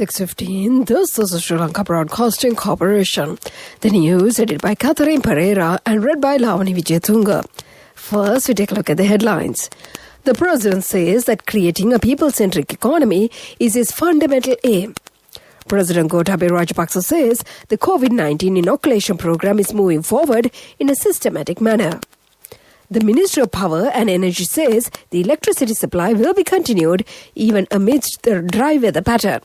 6:15. This is the Sri Lanka Broadcasting Corporation. The news edited by Catherine Pereira and read by Lavani Vijayatunga. First, we take a look at the headlines. The President says that creating a people-centric economy is his fundamental aim. President Gotabaya Rajapaksa says the COVID-19 inoculation program is moving forward in a systematic manner. The Ministry of Power and Energy says the electricity supply will be continued even amidst the dry weather pattern.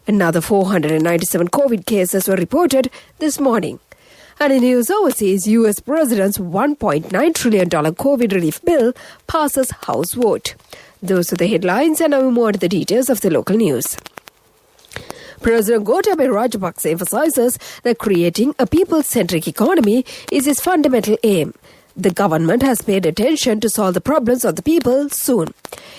Another 497 COVID cases were reported this morning. And in news overseas, US President's $1.9 trillion COVID relief bill passes House vote. Those are the headlines, and now we move on to the details of the local news. President Gotabaya Rajapaksa emphasizes that creating a people-centric economy is his fundamental aim. The government has paid attention to solve the problems of the people soon.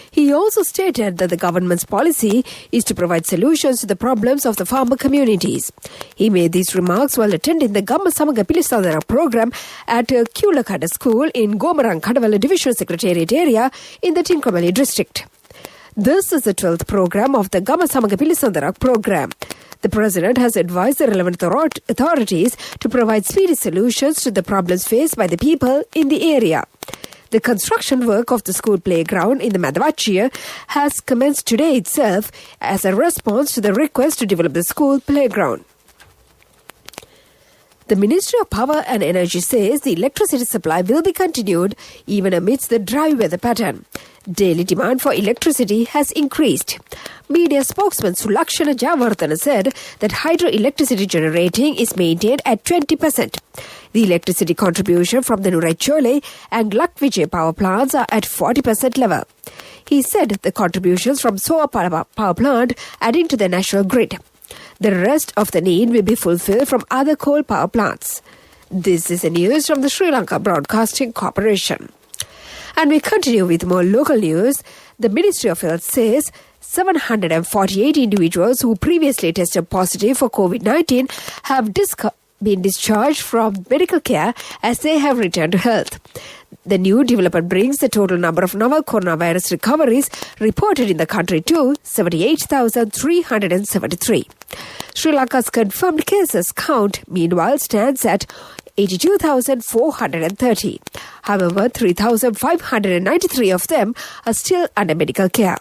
He also stated that the government's policy is to provide solutions to the problems of the farmer communities. He made these remarks while attending the Gamma Samaga Pilisandara program at Kulakada School in Gomarang Kadawala Division Secretariat area in the Tinkamali district. This is the 12th program of the Gamma Samaga Pilisandara program. The President has advised the relevant authorities to provide speedy solutions to the problems faced by the people in the area. The construction work of the school playground in the Madhvachia has commenced today itself as a response to the request to develop the school playground. The Ministry of Power and Energy says the electricity supply will be continued even amidst the dry weather pattern. Daily demand for electricity has increased. Media spokesman Sulakshana Javardhana said that hydroelectricity generating is maintained at 20%. The electricity contribution from the Nuraichole and Lakvijay power plants are at 40% level. He said the contributions from Soa power plant adding to the national grid. The rest of the need will be fulfilled from other coal power plants. This is the news from the Sri Lanka Broadcasting Corporation. And we continue with more local news. The Ministry of Health says 748 individuals who previously tested positive for COVID-19 have been discharged from medical care as they have returned to health. The new development brings the total number of novel coronavirus recoveries reported in the country to 78,373. Sri Lanka's confirmed cases count, meanwhile, stands at 82,430. However, 3,593 of them are still under medical care.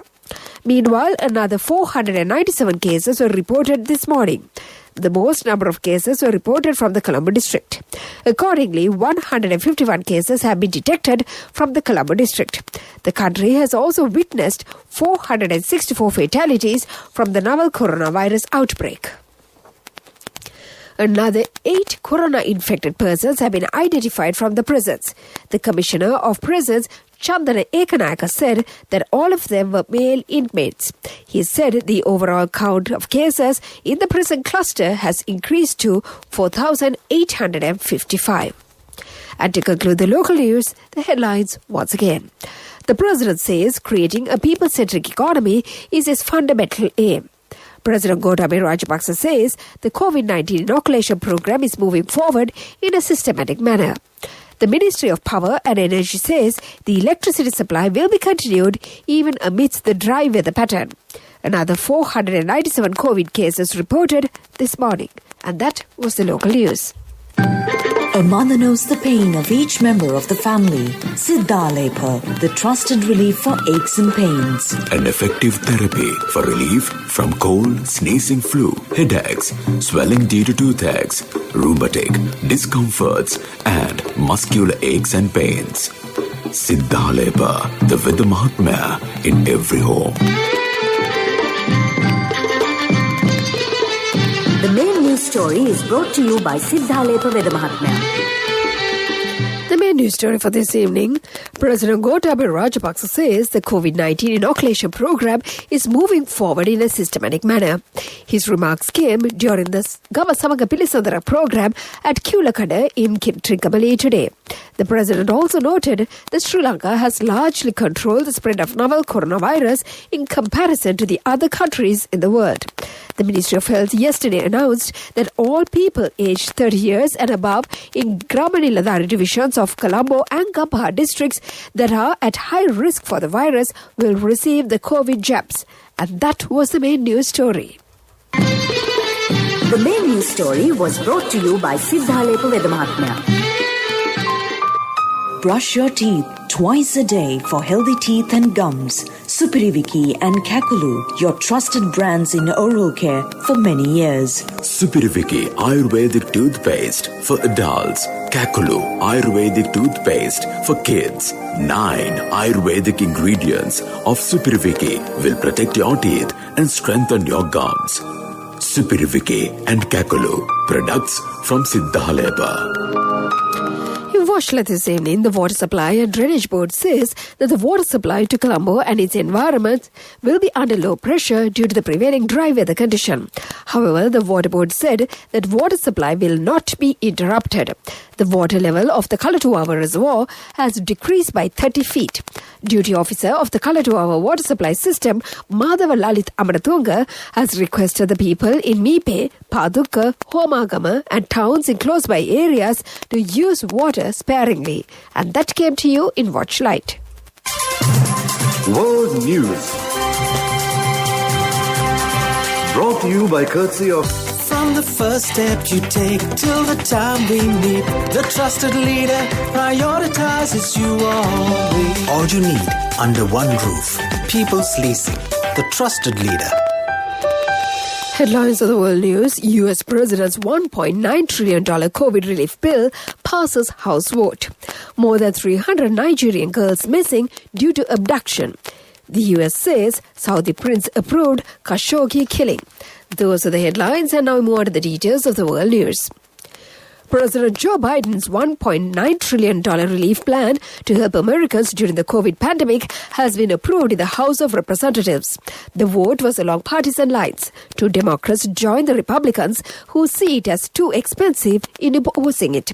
Meanwhile, another 497 cases were reported this morning. The most number of cases were reported from the Colombo district. Accordingly, 151 cases have been detected from the Colombo district. The country has also witnessed 464 fatalities from the novel coronavirus outbreak. Another 8 corona-infected persons have been identified from the prisons. The Commissioner of Prisons, Chandana Ekanayaka, said that all of them were male inmates. He said the overall count of cases in the prison cluster has increased to 4,855. And to conclude the local news, the headlines once again. The President says creating a people-centric economy is his fundamental aim. President Gotabaya Rajapaksa says the COVID-19 inoculation program is moving forward in a systematic manner. The Ministry of Power and Energy says the electricity supply will be continued even amidst the dry weather pattern. Another 497 COVID cases reported this morning. And that was the local news. A mother knows the pain of each member of the family. Siddhalepa, the trusted relief for aches and pains. An effective therapy for relief from cold, sneezing, flu, headaches, swelling due to toothaches, rheumatic, discomforts, and muscular aches and pains. Siddhalepa, the Veda Mahatmya in every home. The main news story is brought to you by Siddhalepa Veda Mahatmya. The main news story for this evening, President Gotabaya Rajapaksa says the COVID-19 inoculation program is moving forward in a systematic manner. His remarks came during the Gamma Samaga Pilisandara program at Kulakada in Trincomalee today. The President also noted that Sri Lanka has largely controlled the spread of novel coronavirus in comparison to the other countries in the world. The Ministry of Health yesterday announced that all people aged 30 years and above in Gramaniladari divisions of Colombo and Gambha districts that are at high risk for the virus will receive the COVID jabs. And that was the main news story. The main news story was brought to you by Siddhalepa Vedamahatmya. Brush your teeth twice a day for healthy teeth and gums. Supiriviki and Kakulu, your trusted brands in oral care for many years. Supiriviki Ayurvedic toothpaste for adults. Kakulu Ayurvedic toothpaste for kids. 9 Ayurvedic ingredients of Supiriviki will protect your teeth and strengthen your gums. Supiriviki and Kakulu, products from Siddhalepa. In Washington this evening, the Water Supply and Drainage Board says that the water supply to Colombo and its environment will be under low pressure due to the prevailing dry weather condition. However, the Water Board said that water supply will not be interrupted. The water level of the Kalatuava Reservoir has decreased by 30 feet. Duty officer of the Kalatuava water supply system, Madhava Lalit Amaratunga, has requested the people in Mipe, Paduka, Homagama and towns in close-by areas to use water sparingly. And that came to you in Watchlight. World News. Brought to you by courtesy of... From the first step you take till the time we meet, the trusted leader prioritizes you always. All you need under one roof. People's Leasing, the trusted leader. Headlines of the world news. U.S. President's $1.9 trillion COVID relief bill passes House vote. More than 300 Nigerian girls missing due to abduction. The U.S. says Saudi prince approved Khashoggi killing. Those are the headlines, and now we move on to the details of the world news. President Joe Biden's $1.9 trillion relief plan to help Americans during the COVID pandemic has been approved in the House of Representatives. The vote was along partisan lines. 2 Democrats joined the Republicans, who see it as too expensive, in opposing it.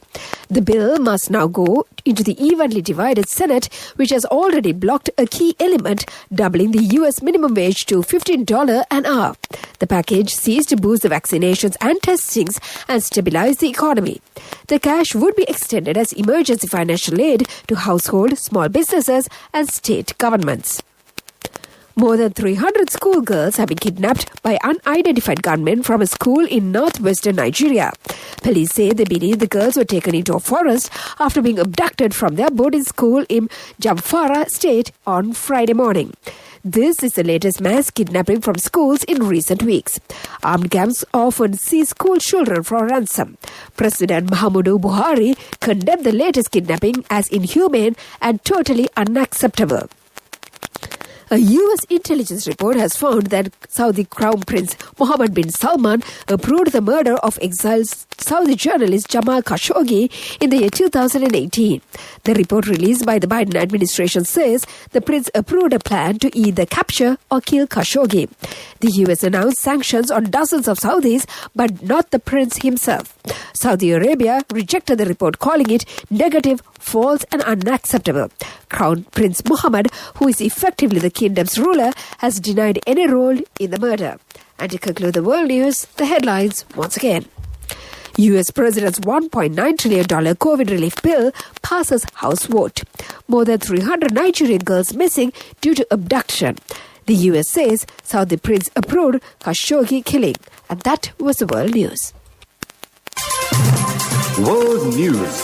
The bill must now go into the evenly divided Senate, which has already blocked a key element, doubling the U.S. minimum wage to $15 an hour. The package seeks to boost the vaccinations and testings and stabilize the economy. The cash would be extended as emergency financial aid to households, small businesses and state governments. More than 300 schoolgirls have been kidnapped by unidentified gunmen from a school in northwestern Nigeria. Police say they believe the girls were taken into a forest after being abducted from their boarding school in Zamfara state on Friday morning. This is the latest mass kidnapping from schools in recent weeks. Armed gangs often seize school children for ransom. President Muhammadu Buhari condemned the latest kidnapping as inhumane and totally unacceptable. A U.S. intelligence report has found that Saudi Crown Prince Mohammed bin Salman approved the murder of exiled Saudi journalist Jamal Khashoggi in the year 2018. The report released by the Biden administration says the prince approved a plan to either capture or kill Khashoggi. The U.S. announced sanctions on dozens of Saudis, but not the prince himself. Saudi Arabia rejected the report, calling it negative, false and unacceptable. Crown Prince Mohammed, who is effectively the kingdom's ruler, has denied any role in the murder. And to conclude the world news, the headlines once again. U.S. President's $1.9 trillion COVID relief bill passes House vote. More than 300 Nigerian girls missing due to abduction. The U.S. says Saudi prince approved Khashoggi killing. And that was the world news. World News.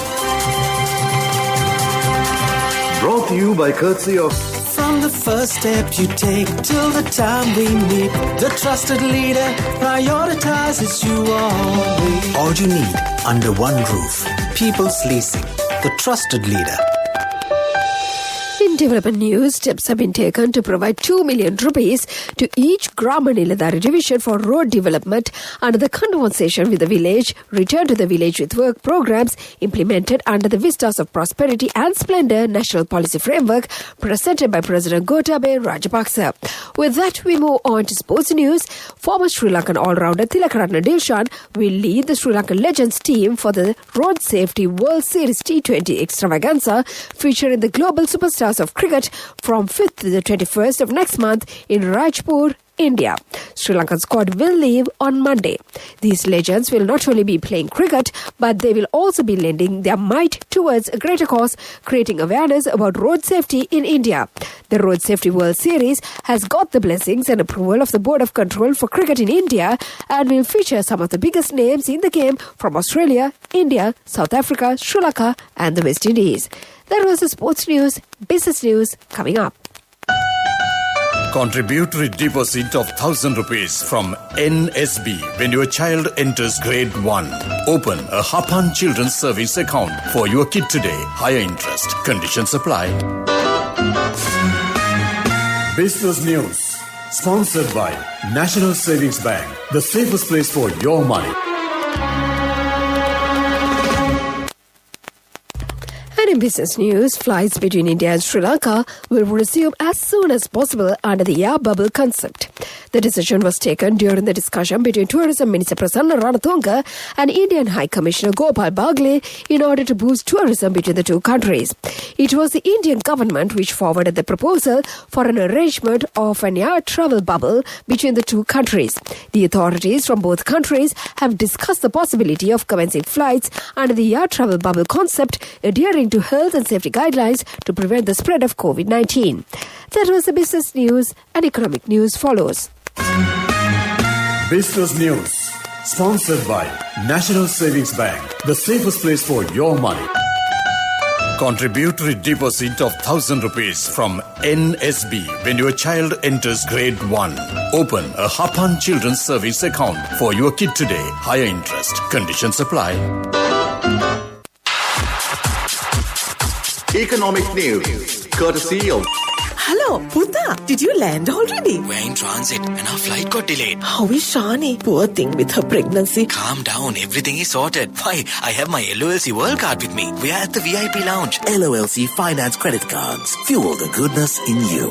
Brought to you by courtesy of... From the first step you take till the time we meet, the trusted leader prioritizes you always. All you need under one roof. People's Leasing, the trusted leader. In development news, steps have been taken to provide 2 million rupees to each Grama Niladhari division for road development under the conversation with the village, Return to the Village with Work programs implemented under the Vistas of Prosperity and Splendor National Policy Framework presented by President Gotabaya Rajapaksa. With that, we move on to sports news. Former Sri Lankan all-rounder Tilakaratne Dilshan will lead the Sri Lankan Legends team for the Road Safety World Series T20 Extravaganza featuring the global superstars of cricket from 5th to the 21st of next month in Rajpur, India. Sri Lankan squad will leave on Monday. These legends will not only be playing cricket, but they will also be lending their might towards a greater cause, creating awareness about road safety in India. The Road Safety World Series has got the blessings and approval of the Board of Control for Cricket in India and will feature some of the biggest names in the game from Australia, India, South Africa, Sri Lanka and the West Indies. That was the sports news, business news coming up. Contributory deposit of 1,000 rupees from NSB when your child enters grade 1. Open a Hapan Children's Service account for your kid today. Higher interest. Conditions apply. Business News. Sponsored by National Savings Bank. The safest place for your money. And in business news, flights between India and Sri Lanka will resume as soon as possible under the air bubble concept. The decision was taken during the discussion between Tourism Minister Prasanna Ranatunga and Indian High Commissioner Gopal Bagle in order to boost tourism between the two countries. It was the Indian government which forwarded the proposal for an arrangement of an air travel bubble between the two countries. The authorities from both countries have discussed the possibility of commencing flights under the air travel bubble concept, adhering to health and safety guidelines to prevent the spread of COVID-19. That was the business news, and economic news follows. Business News. Sponsored by National Savings Bank. The safest place for your money. Contributory deposit of 1,000 rupees from NSB when your child enters grade 1. Open a Hapan Children's Service account for your kid today. Higher interest. Conditions apply. Economic News. Courtesy of... Hello, Puta. Did you land already? We're in transit and our flight got delayed. How is Shani? Poor thing with her pregnancy. Calm down. Everything is sorted. Why? I have my LOLC World Card with me. We are at the VIP lounge. LOLC Finance Credit Cards. Fuel the goodness in you.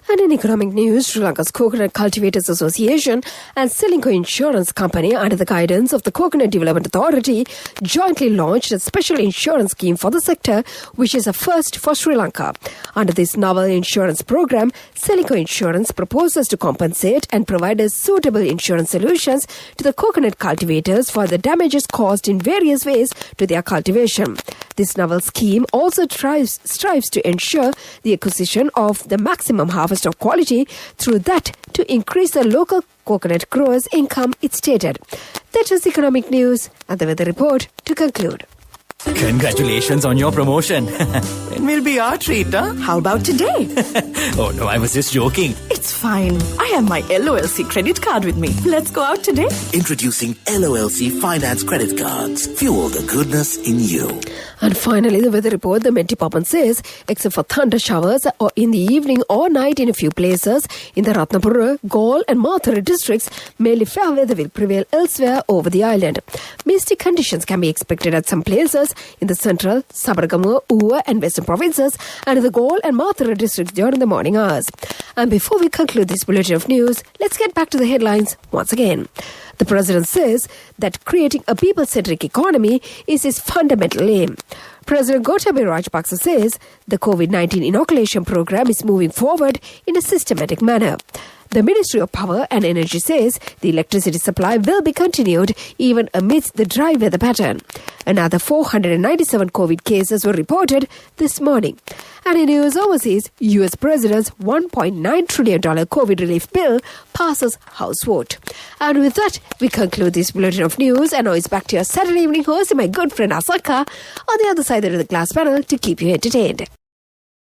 And in economic news, Sri Lanka's Coconut Cultivators Association and Selinco Insurance Company, under the guidance of the Coconut Development Authority, jointly launched a special insurance scheme for the sector, which is a first for Sri Lanka. Under this novel insurance program, Selinco Insurance proposes to compensate and provide suitable insurance solutions to the coconut cultivators for the damages caused in various ways to their cultivation. This novel scheme also strives to ensure the acquisition of the maximum harvest of quality, through that to increase the local coconut growers' income, it stated. That was economic news, and the weather report to conclude. Congratulations on your promotion. It will be our treat, huh? How about today? Oh no, I was just joking. It's fine. I have my LOLC credit card with me. Let's go out today. Introducing LOLC Finance Credit Cards. Fuel the goodness in you. And finally, the weather report, the Met Department says, except for thunder showers or in the evening or night in a few places, in the Ratnapura, Gaul and Mathura districts, mainly fair weather will prevail elsewhere over the island. Misty conditions can be expected at some places in the central, Sabaragamuwa, Uva and western provinces, and in the Gaul and Mathura districts during the morning hours. And before we conclude this bulletin of news, let's get back to the headlines once again. The President says that creating a people-centric economy is his fundamental aim. President Gotabaya Rajapaksa says the COVID-19 inoculation program is moving forward in a systematic manner. The Ministry of Power and Energy says the electricity supply will be continued even amidst the dry weather pattern. Another 497 COVID cases were reported this morning. And in news overseas, US President's $1.9 trillion COVID relief bill passes House vote. And with that, we conclude this bulletin of news. And now it's back to your Saturday evening host, my good friend Asaka, on the other side of the glass panel to keep you entertained.